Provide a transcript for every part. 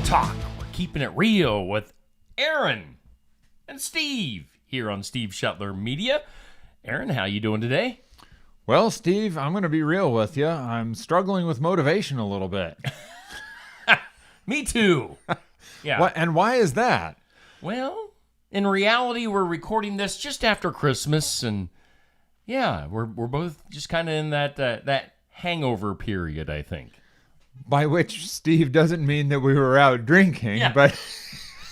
Real Talk. We're keeping it real with Aaron and Steve here on Steve Shetler Media. Aaron, how you doing today? Well, Steve, I'm going to be real with you. I'm struggling with motivation a little bit. Me too. Yeah. What, and why is that? Well, in reality, we're recording this just after Christmas, and yeah, we're both just kind of in that hangover period, I think. By which Steve doesn't mean that we were out drinking, Yeah. but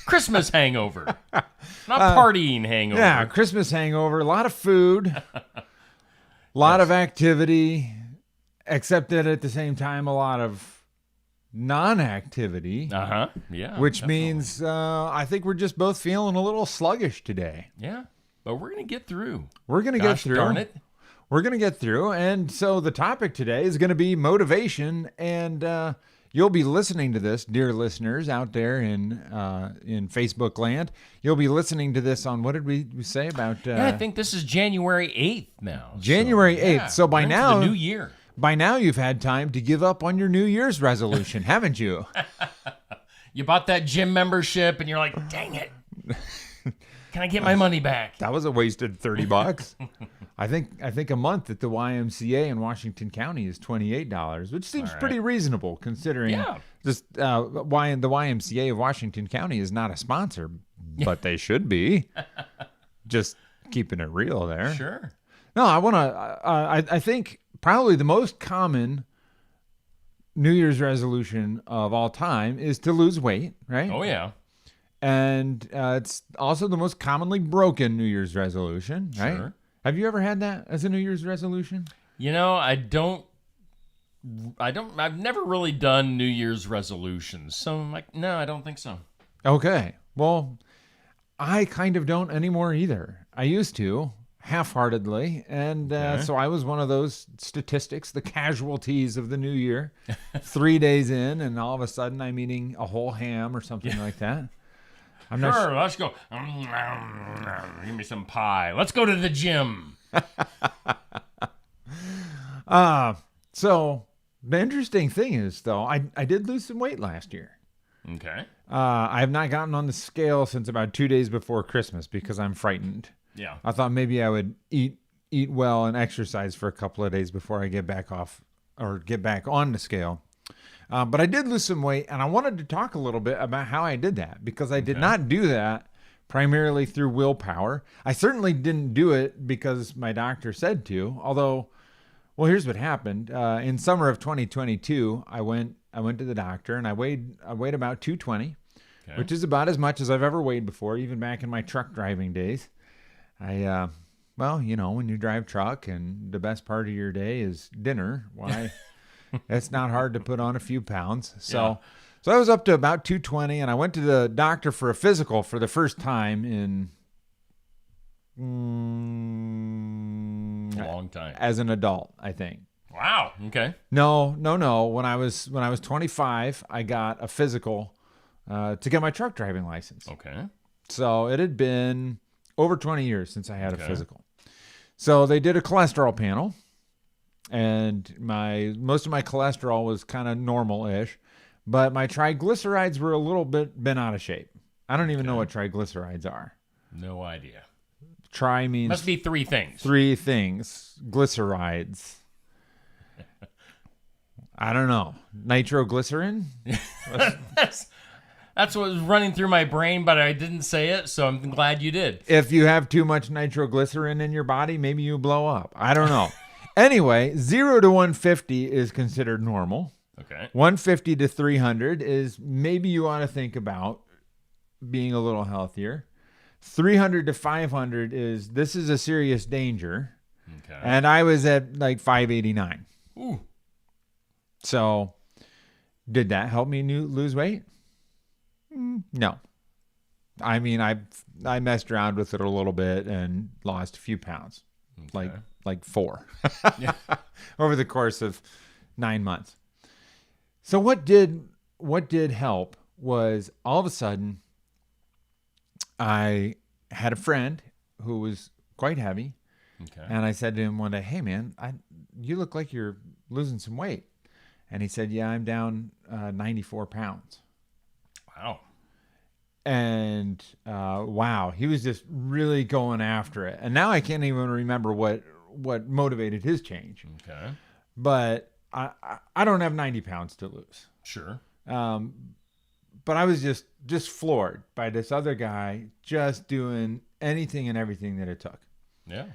Christmas hangover, not partying hangover. yeah, Christmas hangover, a lot of food, a lot of activity, except that at the same time, a lot of non-activity, Yeah. which definitely. means I think we're just both feeling a little sluggish today. Yeah, but we're gonna get through. We're going to get Gosh through. darn it. We're going to get through. And so the topic today is going to be motivation. And you'll be listening to this, dear listeners out there in Facebook land. You'll be listening to this on, what did we say about? Yeah, I think this is January 8th now. January 8th. So by we're into now, the new year. by now you've had time to give up on your New Year's resolution, haven't you? You bought that gym membership, and you're like, dang it. Can I get my money back? That was a wasted $30. I think a month at the YMCA in Washington County is $28, which seems pretty reasonable considering just the YMCA of Washington County is not a sponsor, but they should be. Just keeping it real there. Sure. No, I think probably the most common New Year's resolution of all time is to lose weight, right? Oh, yeah. And it's also the most commonly broken New Year's resolution, right? Sure. Have you ever had that as a New Year's resolution? You know, I've never really done New Year's resolutions. So I'm like, no, I don't think so. Okay. Well, I kind of don't anymore either. I used to, half-heartedly. And so I was one of those statistics, the casualties of the new year. 3 days in, and all of a sudden I'm eating a whole ham or something like that. I'm not Sure, let's go. Give me some pie. Let's go to the gym. So the interesting thing is, though, I did lose some weight last year. Okay. I have not gotten on the scale since about 2 days before Christmas because I'm frightened. Yeah. I thought maybe I would eat well and exercise for a couple of days before I get back off or get back on the scale. But I did lose some weight, and I wanted to talk a little bit about how I did that because I did not do that primarily through willpower. I certainly didn't do it because my doctor said to, although, well, here's what happened. In summer of 2022, I went to the doctor, and I weighed about 220, which is about as much as I've ever weighed before, even back in my truck driving days. Well, you know, when you drive truck and the best part of your day is dinner, why... It's not hard to put on a few pounds. So I was up to about 220, and I went to the doctor for a physical for the first time in a long time. As an adult, I think. Wow. Okay. No. When I was 25, I got a physical to get my truck driving license. Okay. So it had been over 20 years since I had a physical. So they did a cholesterol panel. And most of my cholesterol was kind of normal-ish, but my triglycerides were a little bit been out of shape. I don't even know what triglycerides are. No idea. Tri means Must be three things. Three things. Glycerides. I don't know. Nitroglycerin? That's what was running through my brain, but I didn't say it, so I'm glad you did. If you have too much nitroglycerin in your body, maybe you blow up. I don't know. Anyway, 0 to 150 is considered normal. Okay. 150 to 300 is maybe you ought to think about being a little healthier. 300 to 500 this is a serious danger. Okay. And I was at like 589. Ooh. So did that help me lose weight? No. I mean, I messed around with it a little bit and lost a few pounds. Okay. Like 4 over the course of 9 months. So what did help was all of a sudden I had a friend who was quite heavy. Okay. And I said to him one day, "Hey man, you look like you're losing some weight." And he said, "Yeah, I'm down 94 pounds." Wow. And wow, he was just really going after it. And now I can't even remember what motivated his change. Okay. But I don't have 90 pounds to lose. Sure. But I was just floored by this other guy just doing anything and everything that it took. Yeah.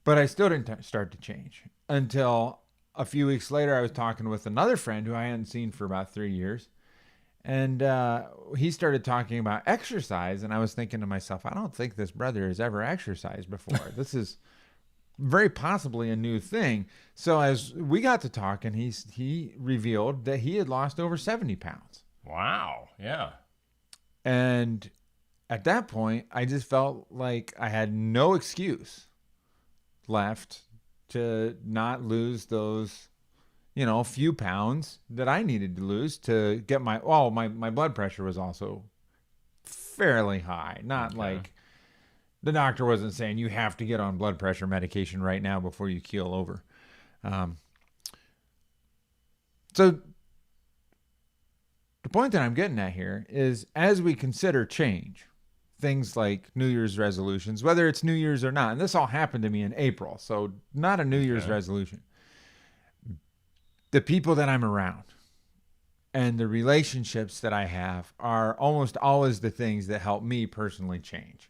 But I still didn't start to change until a few weeks later. I was talking with another friend who I hadn't seen for about 3 years. And he started talking about exercise. And I was thinking to myself, I don't think this brother has ever exercised before. This is very possibly a new thing. So as we got to talking, he revealed that he had lost over 70 pounds. Wow. Yeah. And at that point, I just felt like I had no excuse left to not lose those, few pounds that I needed to lose to get my blood pressure was also fairly high. Not like the doctor wasn't saying you have to get on blood pressure medication right now before you keel over. So the point that I'm getting at here is as we consider change, things like New Year's resolutions, whether it's New Year's or not, and this all happened to me in April, so not a New Year's resolution. The people that I'm around and the relationships that I have are almost always the things that help me personally change.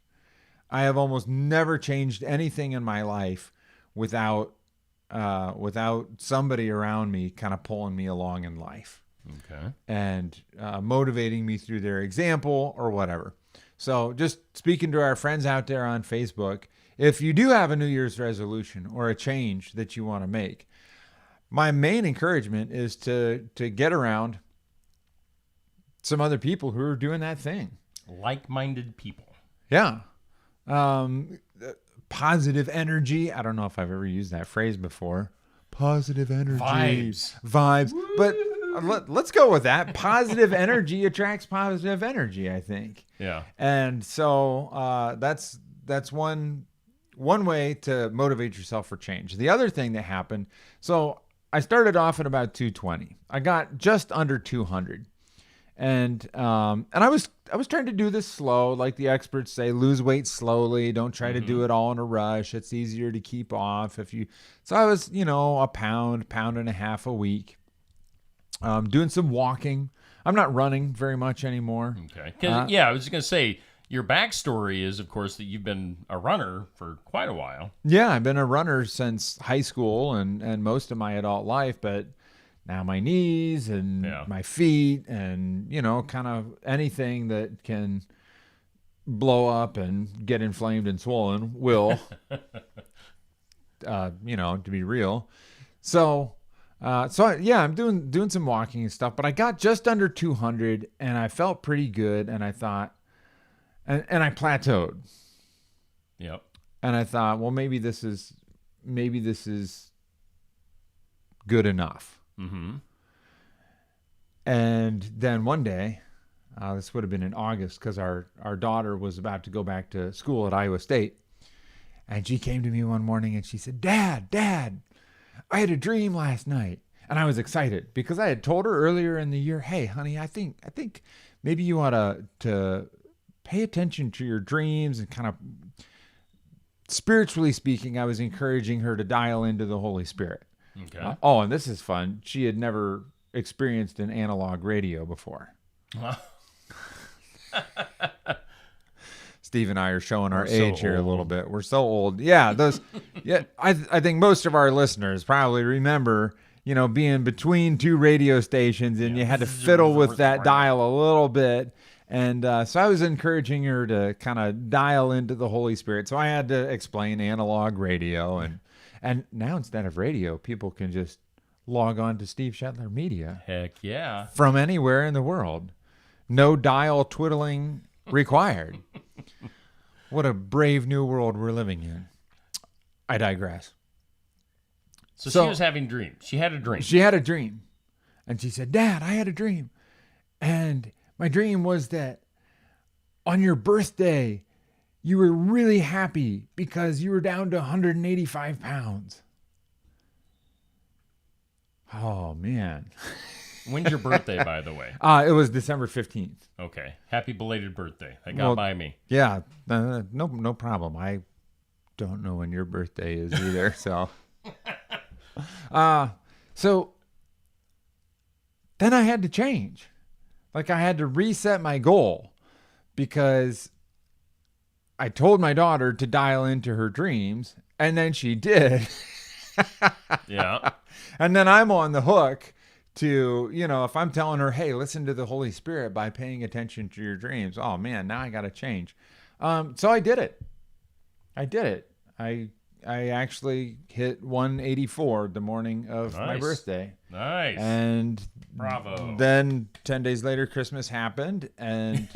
I have almost never changed anything in my life without somebody around me kind of pulling me along in life. Okay. And motivating me through their example or whatever. So just speaking to our friends out there on Facebook, if you do have a New Year's resolution or a change that you want to make, my main encouragement is to get around some other people who are doing that thing. Like-minded people. Yeah. Positive energy. I don't know if I've ever used that phrase before. Positive energy. Vibes. Woo! But let's go with that. Positive energy attracts positive energy, I think. Yeah. And so that's one way to motivate yourself for change. The other thing that happened, so I started off at about 220. I got just under 200. And I was trying to do this slow, like the experts say, lose weight slowly. Don't try to do it all in a rush. It's easier to keep off if you. So I was, a pound and a half a week. Doing some walking. I'm not running very much anymore. Okay. I was going to say, your backstory is, of course, that you've been a runner for quite a while. Yeah, I've been a runner since high school and most of my adult life, but now my knees and my feet and, kind of anything that can blow up and get inflamed and swollen will, to be real. So I'm doing some walking and stuff, but I got just under 200 and I felt pretty good. And I thought, and I plateaued. Yep. And I thought, well, maybe this is good enough. Mm-hmm. And then one day, this would have been in August because our daughter was about to go back to school at Iowa State. And she came to me one morning and she said, Dad, I had a dream last night. And I was excited because I had told her earlier in the year, hey, honey, I think maybe you ought to pay attention to your dreams and kind of spiritually speaking, I was encouraging her to dial into the Holy Spirit. Okay. And this is fun. She had never experienced an analog radio before. Steve and I are showing our age here a little bit. We're so old. Yeah, I think most of our listeners probably remember, being between two radio stations and you had to fiddle with that dial a little bit. And so I was encouraging her to kind of dial into the Holy Spirit. So I had to explain analog radio. And now instead of radio, people can just log on to Steve Shetler Media. Heck yeah. From anywhere in the world. No dial twiddling required. What a brave new world we're living in. I digress. So she was having dreams. She had a dream. She had a dream. And she said, Dad, I had a dream. And my dream was that on your birthday, you were really happy because you were down to 185 pounds. Oh, man. When's your birthday, by the way? It was December 15th. Okay. Happy belated birthday. That got Well, by me. Yeah, no problem. I don't know when your birthday is either. So, so then I had to change. Like I had to reset my goal because I told my daughter to dial into her dreams, and then she did. Yeah. And then I'm on the hook to, if I'm telling her, hey, listen to the Holy Spirit by paying attention to your dreams. Oh man, now I got to change. So I did it. I actually hit 184 the morning of my Nice. birthday. Nice. And Bravo. then 10 days later, Christmas happened. And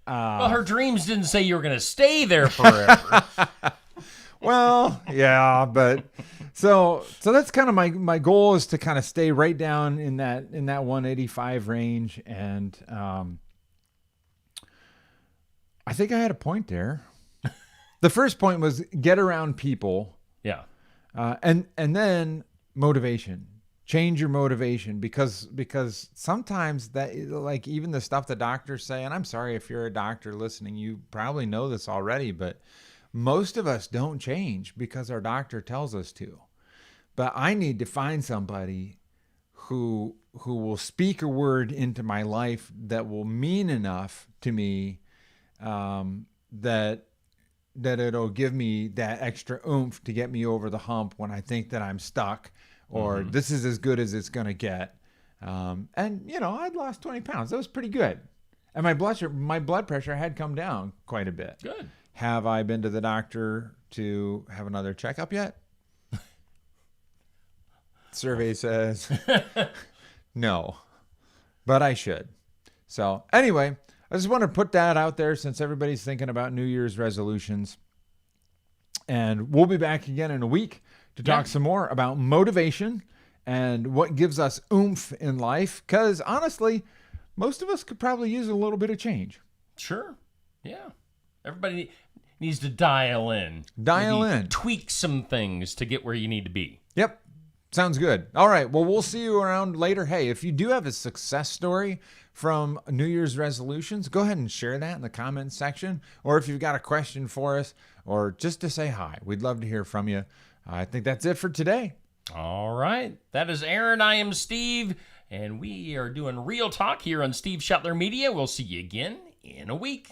Well, her dreams didn't say you were going to stay there forever. well, yeah, but so that's kind of my goal is to kind of stay right down in that 185 range. And I think I had a point there. The first point was get around people. Yeah. And then motivation. Change your motivation because sometimes that, like, even the stuff the doctors say, and I'm sorry if you're a doctor listening, you probably know this already, but most of us don't change because our doctor tells us to. But I need to find somebody who will speak a word into my life that will mean enough to me that it'll give me that extra oomph to get me over the hump when I think that I'm stuck or this is as good as it's going to get. And, I'd lost 20 pounds. That was pretty good. And my blood pressure had come down quite a bit. Good. Have I been to the doctor to have another checkup yet? Survey says no, but I should. So anyway, I just want to put that out there since everybody's thinking about New Year's resolutions. And we'll be back again in a week to talk some more about motivation and what gives us oomph in life. Because honestly, most of us could probably use a little bit of change. Sure. Yeah. Everybody needs to dial in. Maybe Tweak some things to get where you need to be. Yep. Sounds good. All right. Well, we'll see you around later. Hey, if you do have a success story from New Year's resolutions, go ahead and share that in the comments section. Or if you've got a question for us or just to say hi, we'd love to hear from you. I think that's it for today. All right. That is Aaron. I am Steve. And we are doing Real Talk here on Steve Shetler Media. We'll see you again in a week.